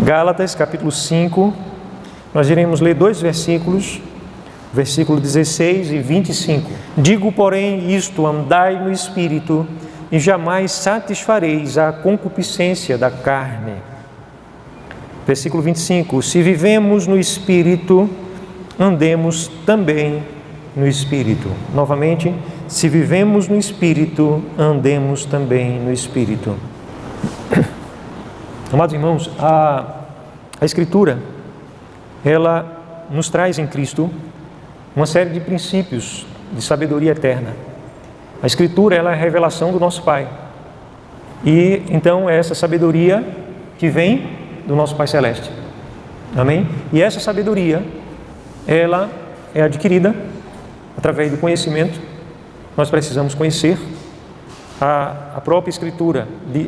Gálatas, capítulo 5, nós iremos ler 2 versículos, versículo 16 e 25. Digo, porém, isto: andai no Espírito, e jamais satisfareis a concupiscência da carne. Versículo 25. Se vivemos no Espírito, andemos também no Espírito. Novamente, se vivemos no Espírito, andemos também no Espírito. Amados irmãos, a Escritura, ela nos traz em Cristo uma série de princípios de sabedoria eterna. A Escritura, ela é a revelação do nosso Pai. E então é essa sabedoria que vem do nosso Pai Celeste. Amém? E essa sabedoria, ela é adquirida através do conhecimento. Nós precisamos conhecer a própria Escritura,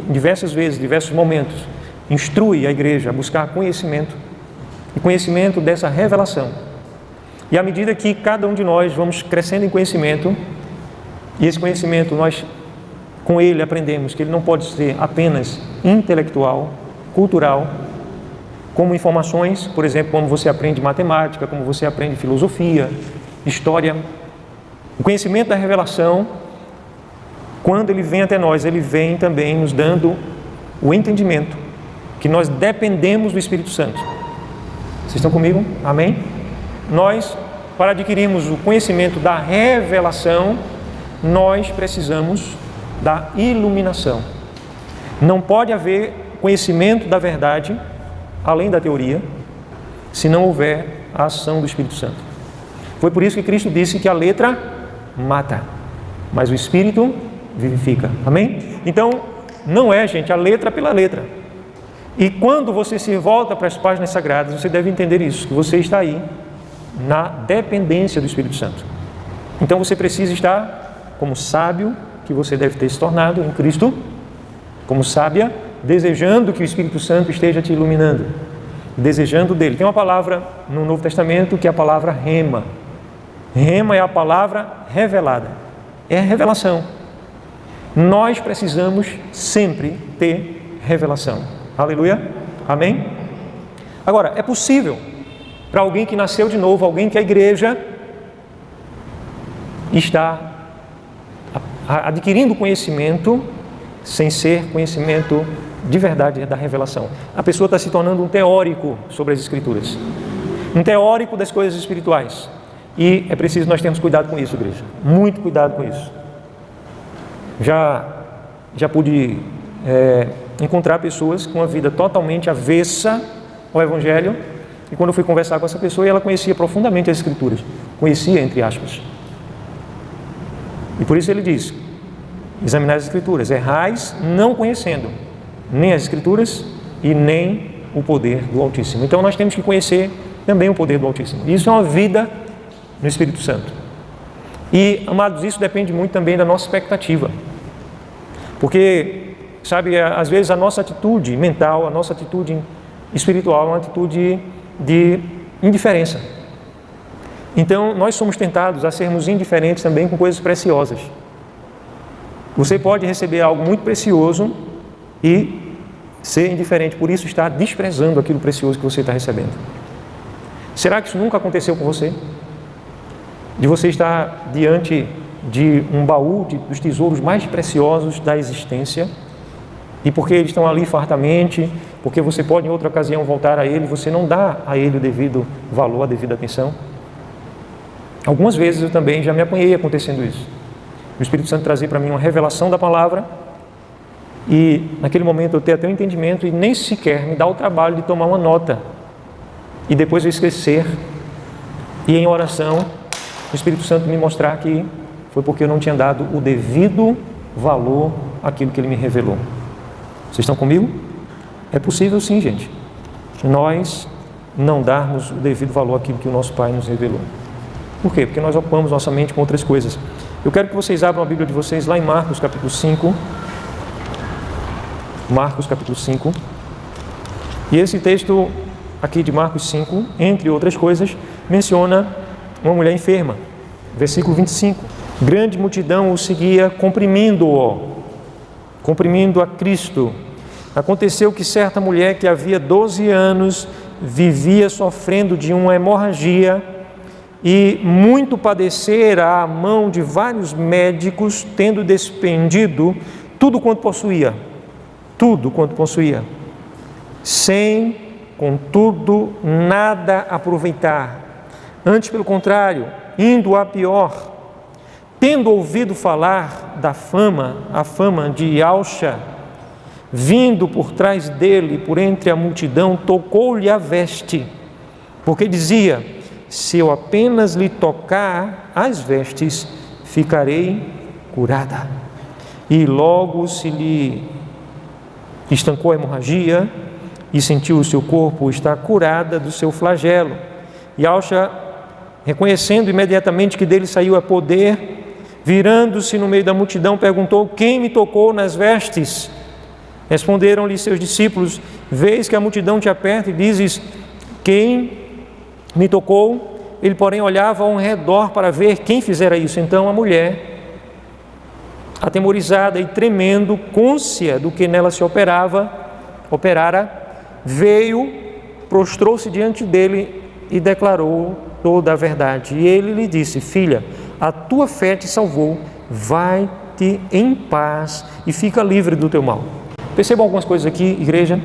diversas vezes, diversos momentos. Instrui a igreja a buscar conhecimento, e conhecimento dessa revelação. E à medida que cada um de nós vamos crescendo em conhecimento, e esse conhecimento nós com ele aprendemos que ele não pode ser apenas intelectual, cultural, como informações, por exemplo, como você aprende matemática, como você aprende filosofia, história. O conhecimento da revelação, quando ele vem até nós, ele vem também nos dando o entendimento que nós dependemos do Espírito Santo. Vocês estão comigo? Amém? Nós, para adquirirmos o conhecimento da revelação, nós precisamos da iluminação. Não pode haver conhecimento da verdade, além da teoria, se não houver a ação do Espírito Santo. Foi por isso que Cristo disse que a letra mata, mas o Espírito vivifica. Amém? Então, não é, gente, a letra pela letra. E quando você se volta para as páginas sagradas, você deve entender isso, que você está aí na dependência do Espírito Santo. Então você precisa estar como sábio, que você deve ter se tornado em Cristo, como sábia, desejando que o Espírito Santo esteja te iluminando, desejando dele. Tem uma palavra no Novo Testamento que é a palavra rema. Rema é a palavra revelada, é a revelação. Nós precisamos sempre ter revelação. Aleluia? Amém? Agora, é possível para alguém que nasceu de novo, alguém que a igreja está adquirindo conhecimento sem ser conhecimento de verdade da revelação. A pessoa está se tornando um teórico sobre as Escrituras, um teórico das coisas espirituais. E é preciso nós termos cuidado com isso, igreja. Muito cuidado com isso. Já pude encontrar pessoas com uma vida totalmente avessa ao Evangelho, e quando eu fui conversar com essa pessoa, ela conhecia profundamente as Escrituras, conhecia entre aspas, e por isso ele diz: examinar as Escrituras, errais não conhecendo nem as Escrituras e nem o poder do Altíssimo. Então nós temos que conhecer também o poder do Altíssimo. Isso é uma vida no Espírito Santo. E, amados, isso depende muito também da nossa expectativa, porque sabe, às vezes a nossa atitude mental, a nossa atitude espiritual é uma atitude de indiferença. Então, nós somos tentados a sermos indiferentes também com coisas preciosas. Você pode receber algo muito precioso e ser indiferente, por isso está desprezando aquilo precioso que você está recebendo. Será que isso nunca aconteceu com você? De você estar diante de um baú dos tesouros mais preciosos da existência, e porque eles estão ali fartamente, porque você pode em outra ocasião voltar a ele, você não dá a ele o devido valor, a devida atenção. Algumas vezes eu também já me apanhei acontecendo isso. O Espírito Santo trazia para mim uma revelação da palavra, e naquele momento eu tenho até um entendimento e nem sequer me dá o trabalho de tomar uma nota, e depois eu esquecer, e em oração o Espírito Santo me mostrar que foi porque eu não tinha dado o devido valor àquilo que ele me revelou. Vocês estão comigo? É possível sim, gente, nós não darmos o devido valor àquilo que o nosso Pai nos revelou. Por quê? Porque nós ocupamos nossa mente com outras coisas. Eu quero que vocês abram a Bíblia de vocês lá em Marcos capítulo 5. Marcos capítulo 5. E esse texto aqui de Marcos 5, entre outras coisas, menciona uma mulher enferma. Versículo 25. Grande multidão o seguia, comprimindo a Cristo. Aconteceu que certa mulher que havia 12 anos vivia sofrendo de uma hemorragia e muito padecera à mão de vários médicos, tendo despendido tudo quanto possuía, sem, contudo, nada aproveitar. Antes, pelo contrário, indo a pior, tendo ouvido falar da a fama de Alxa, vindo por trás dele, por entre a multidão, tocou-lhe a veste, porque dizia: se eu apenas lhe tocar as vestes, ficarei curada. E logo se lhe estancou a hemorragia e sentiu o seu corpo estar curada do seu flagelo. E Alxa, reconhecendo imediatamente que dele saiu a poder, virando-se no meio da multidão, perguntou: quem me tocou nas vestes? Responderam-lhe seus discípulos: vês que a multidão te aperta e dizes: quem me tocou? Ele, porém, olhava ao redor para ver quem fizera isso. Então a mulher, atemorizada e tremendo, cônscia do que nela se operara, veio, prostrou-se diante dele e declarou toda a verdade. E ele lhe disse: filha, a tua fé te salvou, vai-te em paz e fica livre do teu mal. Percebam algumas coisas aqui, igreja.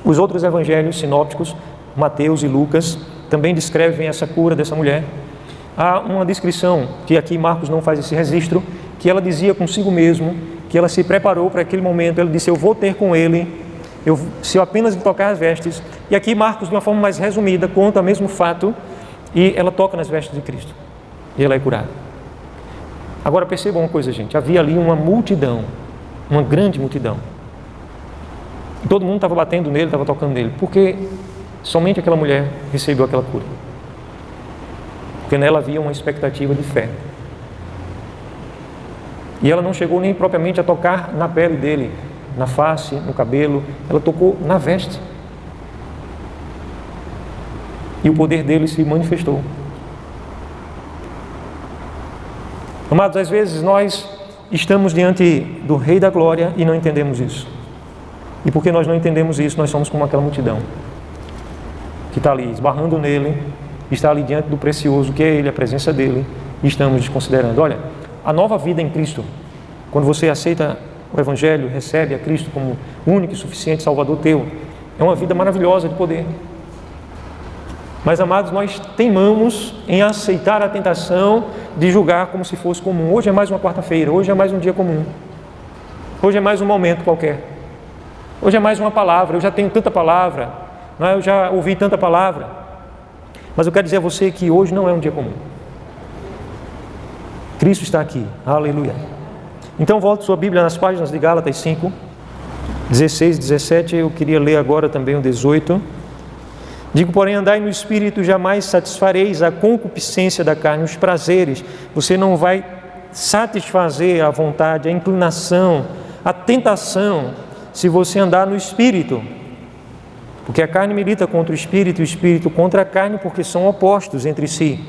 Os outros evangelhos sinópticos, Mateus e Lucas, também descrevem essa cura dessa mulher. Há uma descrição, que aqui Marcos não faz esse registro, que ela dizia consigo mesmo, que ela se preparou para aquele momento. Ela disse: eu vou ter com ele, se eu apenas lhe tocar as vestes. E aqui Marcos, de uma forma mais resumida, conta o mesmo fato, e ela toca nas vestes de Cristo, e ela é curada. Agora percebam uma coisa, gente, havia ali uma multidão, uma grande multidão. E todo mundo estava batendo nele, estava tocando nele, porque somente aquela mulher recebeu aquela cura. Porque nela havia uma expectativa de fé. E ela não chegou nem propriamente a tocar na pele dele, na face, no cabelo, ela tocou na veste. E o poder dele se manifestou. Amados, às vezes nós estamos diante do Rei da Glória e não entendemos isso. E porque nós não entendemos isso, nós somos como aquela multidão que está ali esbarrando nele, está ali diante do precioso que é ele, a presença dele, e estamos desconsiderando. Olha, a nova vida em Cristo, quando você aceita o Evangelho, recebe a Cristo como único e suficiente Salvador teu, é uma vida maravilhosa de poder. Mas, amados, nós teimamos em aceitar a tentação de julgar como se fosse comum. Hoje é mais uma quarta-feira, hoje é mais um dia comum, hoje é mais um momento qualquer, hoje é mais uma palavra, eu já tenho tanta palavra, não é? Eu já ouvi tanta palavra. Mas eu quero dizer a você que hoje não é um dia comum. Cristo está aqui, aleluia. Então volte sua Bíblia nas páginas de Gálatas 5, 16, 17, eu queria ler agora também o 18. Digo, porém, andai no Espírito, jamais satisfareis a concupiscência da carne, os prazeres. Você não vai satisfazer a vontade, a inclinação, a tentação, se você andar no Espírito. Porque a carne milita contra o Espírito e o Espírito contra a carne, porque são opostos entre si,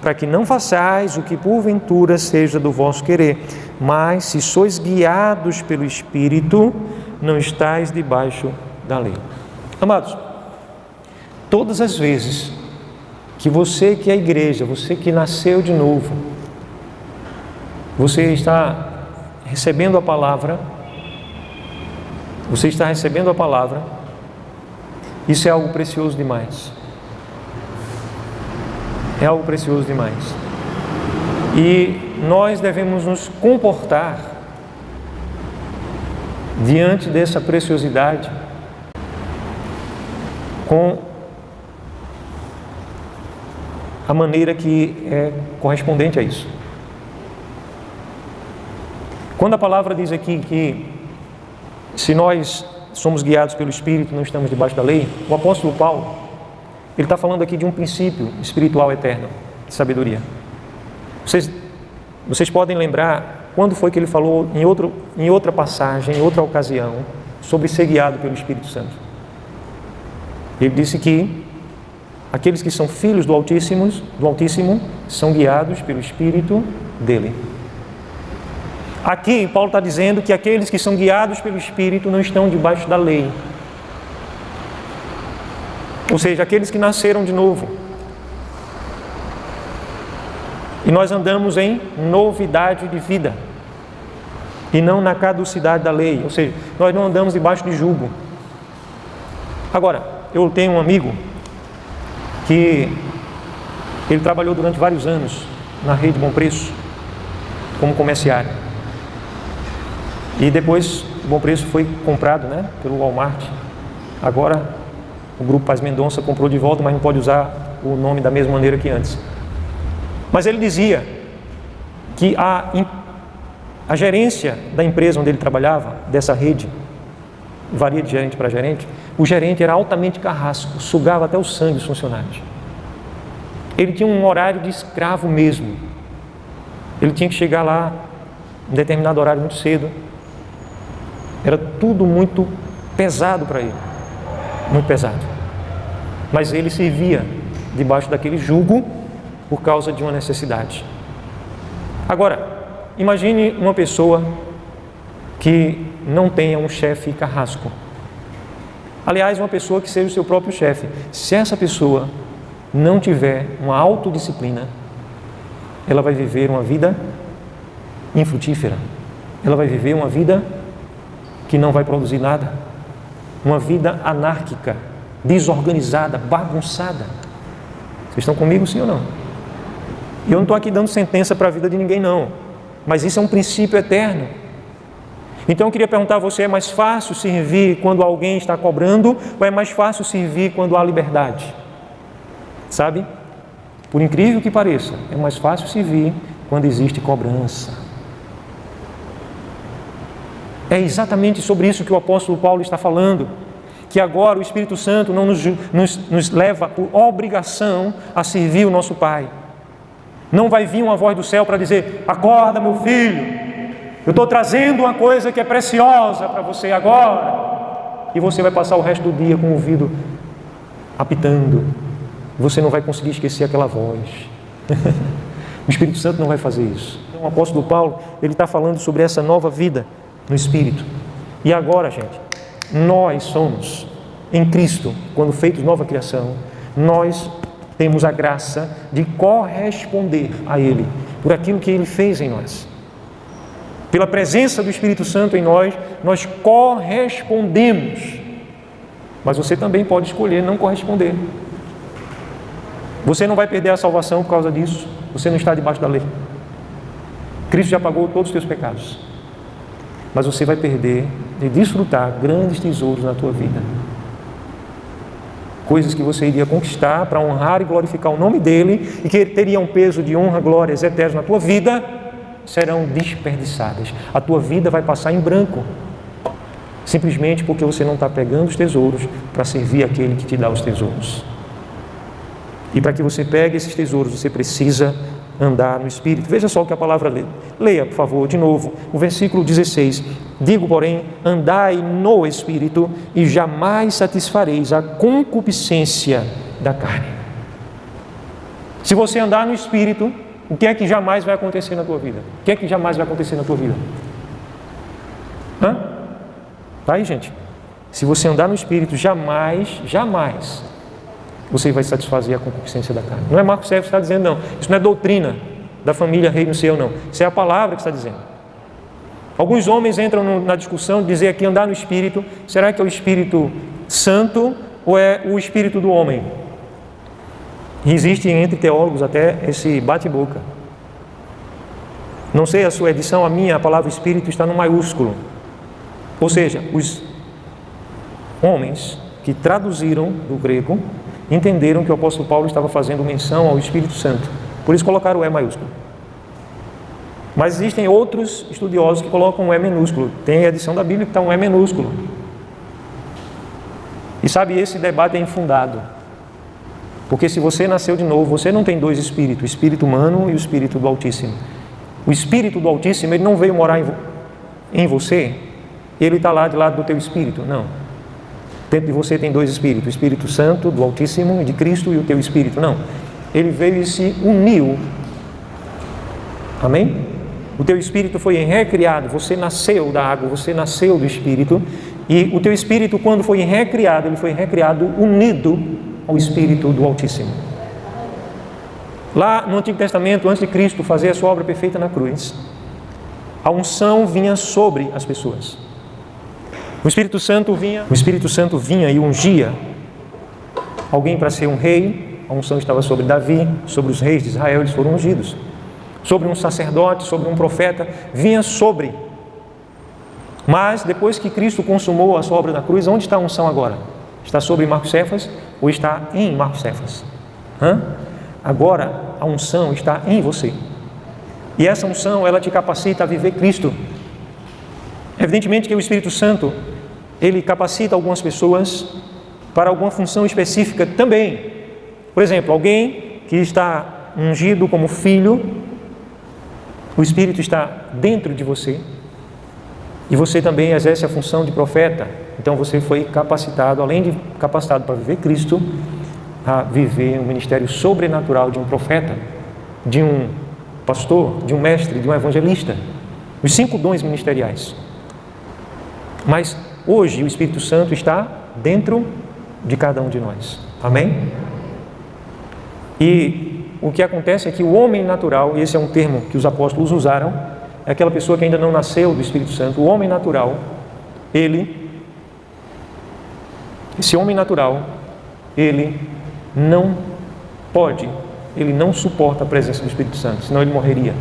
para que não façais o que porventura seja do vosso querer. Mas se sois guiados pelo Espírito, não estáis debaixo da lei. Amados, todas as vezes que você que é a igreja, você que nasceu de novo, você está recebendo a palavra, isso é algo precioso demais. É algo precioso demais. E nós devemos nos comportar diante dessa preciosidade com a maneira que é correspondente a isso. Quando a palavra diz aqui que se nós somos guiados pelo Espírito, não estamos debaixo da lei, o apóstolo Paulo, ele está falando aqui de um princípio espiritual eterno, de sabedoria. Vocês podem lembrar quando foi que ele falou em outra passagem, em outra ocasião, sobre ser guiado pelo Espírito Santo. Ele disse que aqueles que são filhos do Altíssimo são guiados pelo Espírito dele. Aqui, Paulo está dizendo que aqueles que são guiados pelo Espírito não estão debaixo da lei. Ou seja, aqueles que nasceram de novo. E nós andamos em novidade de vida. E não na caducidade da lei. Ou seja, nós não andamos debaixo de jugo. Agora, eu tenho um amigo que ele trabalhou durante vários anos na rede Bom Preço, como comerciário. E depois o Bom Preço foi comprado, né, pelo Walmart. Agora o Grupo Paz Mendonça comprou de volta, mas não pode usar o nome da mesma maneira que antes. Mas ele dizia que a gerência da empresa onde ele trabalhava, dessa rede, varia de gerente para gerente, o gerente era altamente carrasco, sugava até o sangue dos funcionários. Ele tinha um horário de escravo mesmo. Ele tinha que chegar lá em determinado horário muito cedo. Era tudo muito pesado para ele. Muito pesado. Mas ele servia debaixo daquele jugo por causa de uma necessidade. Agora, imagine uma pessoa que não tenha um chefe carrasco. Aliás, uma pessoa que seja o seu próprio chefe. Se essa pessoa não tiver uma autodisciplina, ela vai viver uma vida infrutífera. Ela vai viver uma vida que não vai produzir nada. Uma vida anárquica, desorganizada, bagunçada. Vocês estão comigo, sim ou não? E eu não estou aqui dando sentença para a vida de ninguém, não. Mas isso é um princípio eterno. Então eu queria perguntar a você, é mais fácil servir quando alguém está cobrando ou é mais fácil servir quando há liberdade? Sabe? Por incrível que pareça, é mais fácil servir quando existe cobrança. É exatamente sobre isso que o apóstolo Paulo está falando, que agora o Espírito Santo não nos leva por obrigação a servir o nosso Pai. Não vai vir uma voz do céu para dizer: acorda, meu filho, eu estou trazendo uma coisa que é preciosa para você agora. E você vai passar o resto do dia com o ouvido apitando. Você não vai conseguir esquecer aquela voz. O Espírito Santo não vai fazer isso. Então, o apóstolo Paulo, ele está falando sobre essa nova vida no Espírito. E agora, gente, nós somos em Cristo, quando feitos nova criação, nós temos a graça de corresponder a Ele, por aquilo que Ele fez em nós. Pela presença do Espírito Santo em nós, nós correspondemos. Mas você também pode escolher não corresponder. Você não vai perder a salvação por causa disso. Você não está debaixo da lei. Cristo já pagou todos os teus pecados. Mas você vai perder de desfrutar grandes tesouros na tua vida. Coisas que você iria conquistar para honrar e glorificar o nome dEle e que teriam um peso de honra, glórias eternas na tua vida, serão desperdiçadas. A tua vida vai passar em branco. Simplesmente porque você não está pegando os tesouros para servir aquele que te dá os tesouros. E para que você pegue esses tesouros, você precisa andar no Espírito. Veja só o que a palavra lê. Leia, por favor, de novo, o versículo 16. Digo, porém, andai no Espírito e jamais satisfareis a concupiscência da carne. Se você andar no Espírito, o que é que jamais vai acontecer na tua vida? O que é que jamais vai acontecer na tua vida? Tá aí, gente. Se você andar no Espírito, jamais você vai satisfazer a concupiscência da carne. Não é Marcos Sérgio que está dizendo, não. Isso não é doutrina da família Reino Seu, não. Isso é a palavra que está dizendo. Alguns homens entram na discussão de dizer aqui, andar no Espírito, será que é o Espírito Santo ou é o Espírito do homem? E existe entre teólogos até esse bate-boca. Não sei a sua edição, a palavra Espírito está no maiúsculo. Ou seja, os homens que traduziram do grego entenderam que o apóstolo Paulo estava fazendo menção ao Espírito Santo. Por isso colocaram o E maiúsculo. Mas existem outros estudiosos que colocam o E minúsculo. Tem a edição da Bíblia que está um E minúsculo. E sabe, esse debate é infundado. Porque se você nasceu de novo, você não tem dois espíritos, o espírito humano e o espírito do Altíssimo. O espírito do Altíssimo, ele não veio morar em você, ele está lá de lado do teu espírito, não. Dentro de você tem dois espíritos, o Espírito Santo do Altíssimo e de Cristo e o teu espírito, não. Ele veio e se uniu. Amém? o teu espírito foi recriado, você nasceu da água, você nasceu do espírito, e o teu espírito, quando foi recriado, ele foi recriado unido ao Espírito do Altíssimo. Lá no Antigo Testamento, antes de Cristo fazer a sua obra perfeita na cruz, a unção vinha sobre as pessoas. O Espírito Santo vinha e ungia alguém para ser um rei. A unção estava sobre Davi, sobre os reis de Israel, eles foram ungidos. Sobre um sacerdote, sobre um profeta, vinha sobre. Mas depois que Cristo consumou a sua obra na cruz, onde está a unção agora? Está sobre Marcos Cefas ou está em Marcos Cefas? Agora a unção está em você. E essa unção, ela te capacita a viver Cristo. Evidentemente que o Espírito Santo, ele capacita algumas pessoas para alguma função específica também. Por exemplo, alguém que está ungido como filho, o Espírito está dentro de você e você também exerce a função de profeta. Então você foi capacitado, além de capacitado para viver Cristo, a viver um ministério sobrenatural de um profeta, de um pastor, de um mestre, de um evangelista. Os 5 dons ministeriais. Mas hoje o Espírito Santo está dentro de cada um de nós. Amém? E o que acontece é que o homem natural, e esse é um termo que os apóstolos usaram, é aquela pessoa que ainda não nasceu do Espírito Santo. O homem natural, esse homem natural, ele não pode, ele não suporta a presença do Espírito Santo, senão ele morreria.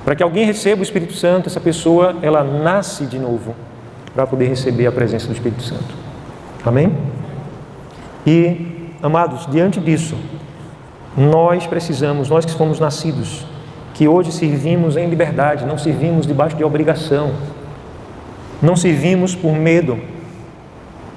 Para que alguém receba o Espírito Santo, essa pessoa, ela nasce de novo para poder receber a presença do Espírito Santo. Amém? E, amados, diante disso, nós precisamos, nós que fomos nascidos, que hoje servimos em liberdade, não servimos debaixo de obrigação, não servimos por medo,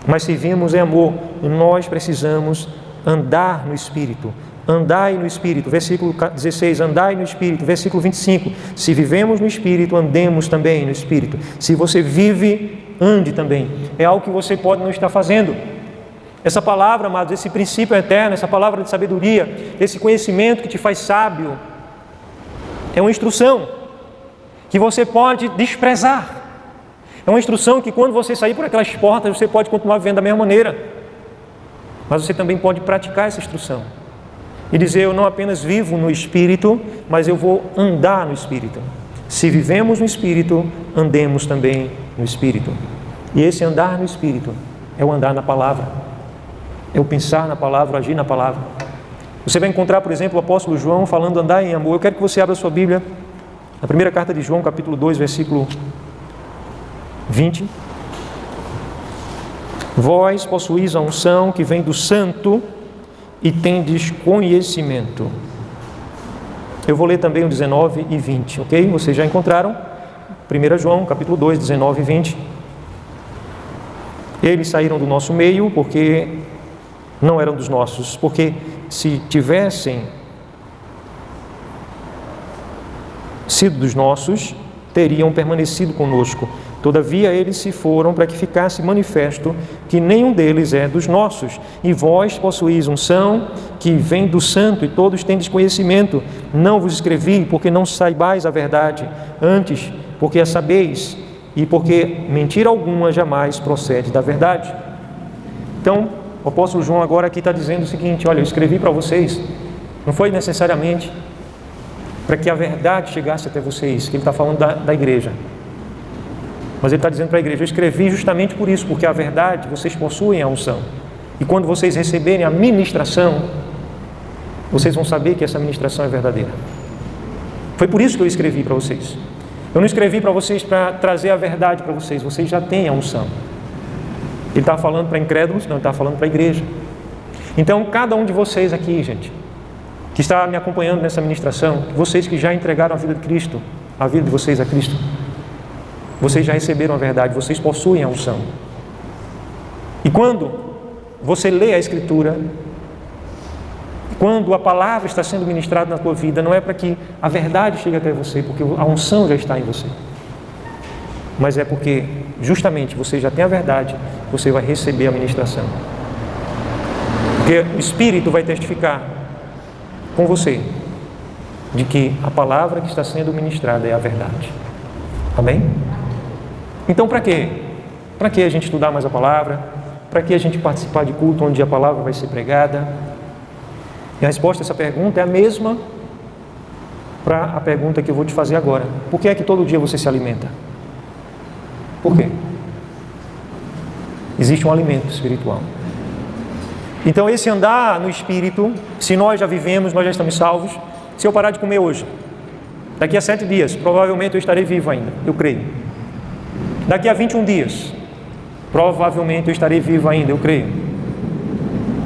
mas servimos em amor. E nós precisamos andar no Espírito. Andai no Espírito, versículo 16, andai no Espírito, versículo 25, se vivemos no Espírito, andemos também no Espírito. Se você vive, ande também. É algo que você pode não estar fazendo. Essa palavra, amados, esse princípio eterno, essa palavra de sabedoria, esse conhecimento que te faz sábio, é uma instrução que você pode desprezar. É uma instrução que quando você sair por aquelas portas, você pode continuar vivendo da mesma maneira. Mas você também pode praticar essa instrução e dizer: eu não apenas vivo no Espírito, mas eu vou andar no Espírito. Se vivemos no Espírito, andemos também no Espírito. E esse andar no Espírito é o andar na palavra, é o pensar na palavra, o agir na palavra. Você vai encontrar, por exemplo, o apóstolo João falando andar em amor. Eu quero que você abra a sua Bíblia, na primeira carta de João, capítulo 2, versículo 20. Vós possuís a unção que vem do Santo e tendes conhecimento. Eu vou ler também o 19 e 20, ok? Vocês já encontraram? 1 João, capítulo 2, 19 e 20. Eles saíram do nosso meio porque não eram dos nossos, porque se tivessem sido dos nossos, teriam permanecido conosco. Todavia eles se foram para que ficasse manifesto que nenhum deles é dos nossos. E vós possuís unção que vem do Santo, e todos tendes conhecimento. Não vos escrevi porque não saibais a verdade, antes porque a sabeis, e porque mentira alguma jamais procede da verdade. Então, o apóstolo João agora aqui está dizendo o seguinte: olha, eu escrevi para vocês, não foi necessariamente para que a verdade chegasse até vocês, que ele está falando da igreja. Mas ele está dizendo para a igreja: eu escrevi justamente por isso, porque a verdade, vocês possuem a unção. E quando vocês receberem a ministração, vocês vão saber que essa ministração é verdadeira. Foi por isso que eu escrevi para vocês. Eu não escrevi para vocês para trazer a verdade para vocês, vocês já têm a unção. Ele está falando para incrédulos? Não, ele está falando para a igreja. Então, cada um de vocês aqui, gente, que está me acompanhando nessa ministração, vocês que já entregaram a vida de Cristo, a vida de vocês a Cristo, vocês já receberam a verdade, vocês possuem a unção. E quando você lê a Escritura, quando a palavra está sendo ministrada na tua vida, não é para que a verdade chegue até você, porque a unção já está em você, mas é porque justamente você já tem a verdade, você vai receber a ministração. Porque o Espírito vai testificar com você de que a palavra que está sendo ministrada é a verdade. Amém? Então, para quê? Para que a gente estudar mais a palavra? Para que a gente participar de culto onde a palavra vai ser pregada? E a resposta a essa pergunta é a mesma para a pergunta que eu vou te fazer agora. Por que é que todo dia você se alimenta? Por quê? Existe um alimento espiritual. Então, esse andar no Espírito, se nós já vivemos, nós já estamos salvos. Se eu parar de comer hoje, daqui a 7 dias, provavelmente eu estarei vivo ainda, eu creio. Daqui a 21 dias, provavelmente eu estarei vivo ainda, eu creio.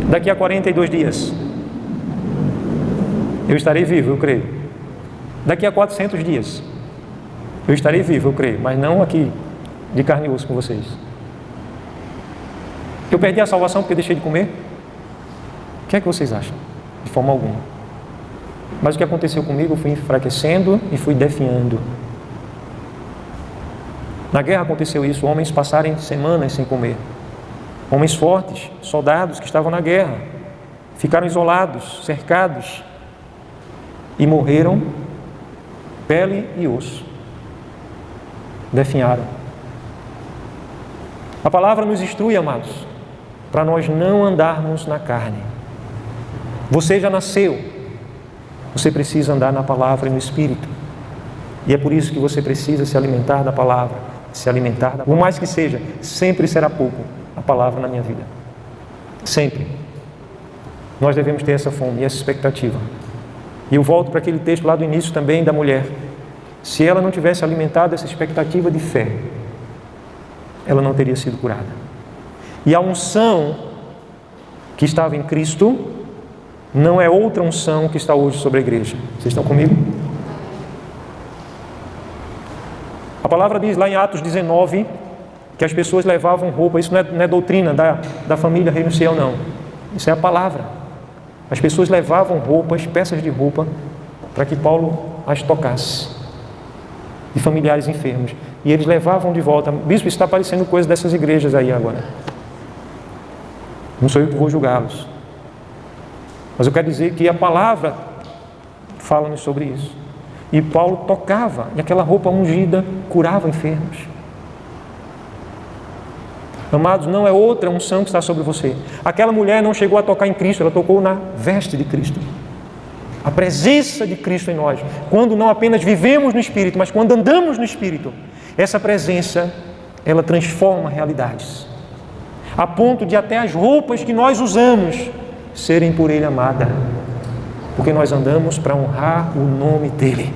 Daqui a 42 dias, eu estarei vivo, eu creio. Daqui a 400 dias, eu estarei vivo, eu creio, mas não aqui, de carne e osso com vocês. Eu perdi a salvação porque deixei de comer? O que é que vocês acham? De forma alguma. Mas o que aconteceu comigo, eu fui enfraquecendo e fui definhando. Na guerra aconteceu isso, homens passarem semanas sem comer. Homens fortes, soldados que estavam na guerra, ficaram isolados, cercados e morreram, pele e osso. Definharam. A palavra nos instrui, amados, para nós não andarmos na carne. Você já nasceu, você precisa andar na palavra e no Espírito. E é por isso que você precisa se alimentar da palavra, se alimentar da palavra. Por mais que seja, sempre será pouco a palavra na minha vida. Sempre. Nós devemos ter essa fome e essa expectativa. E eu volto para aquele texto lá do início também da mulher. Se ela não tivesse alimentado essa expectativa de fé, ela não teria sido curada. E a unção que estava em Cristo não é outra unção que está hoje sobre a igreja. Vocês estão comigo? A palavra diz lá em Atos 19 que as pessoas levavam roupa. Isso não é doutrina da família Reino Ciel, não. Isso é a palavra. As pessoas levavam roupas, peças de roupa, para que Paulo as tocasse, de familiares enfermos. E eles levavam de volta. Bispo, isso está parecendo coisa dessas igrejas aí agora. Não sou eu que vou julgá-los. Mas eu quero dizer que a palavra fala-nos sobre isso. E Paulo tocava, e aquela roupa ungida curava enfermos. Amados, não é outra unção que está sobre você. Aquela mulher não chegou a tocar em Cristo, ela tocou na veste de Cristo. A presença de Cristo em nós. Quando não apenas vivemos no Espírito, mas quando andamos no Espírito, essa presença, ela transforma realidades. A ponto de até as roupas que nós usamos serem por Ele amada. Porque nós andamos para honrar o nome dEle.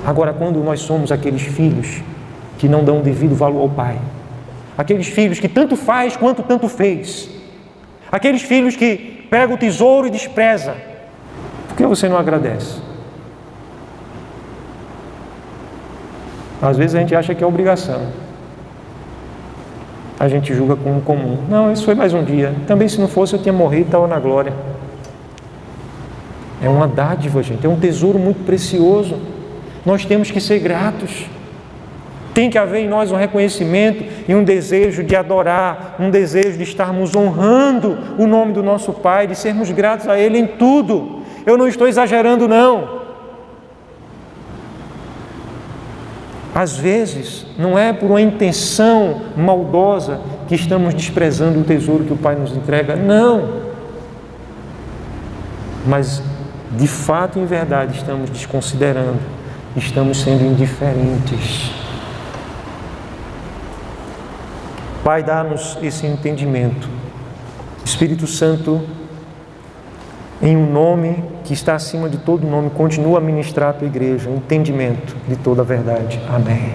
Agora, quando nós somos aqueles filhos que não dão devido valor ao Pai, aqueles filhos que tanto faz quanto tanto fez, aqueles filhos que pegam o tesouro e despreza, por que você não agradece? Às vezes a gente acha que é obrigação. A gente julga como comum. Não, isso foi mais um dia. Também se não fosse eu tinha morrido e estava na glória. É uma dádiva, gente. É um tesouro muito precioso. Nós temos que ser gratos. Tem que haver em nós um reconhecimento e um desejo de adorar, um desejo de estarmos honrando o nome do nosso Pai, de sermos gratos a Ele em tudo. Eu não estou exagerando, não. Às vezes, não é por uma intenção maldosa que estamos desprezando o tesouro que o Pai nos entrega, não. Mas, de fato e em verdade, estamos desconsiderando, estamos sendo indiferentes. Pai, dá-nos esse entendimento. Espírito Santo, em um nome que está acima de todo nome, continua a ministrar a tua igreja, o entendimento de toda a verdade. Amém.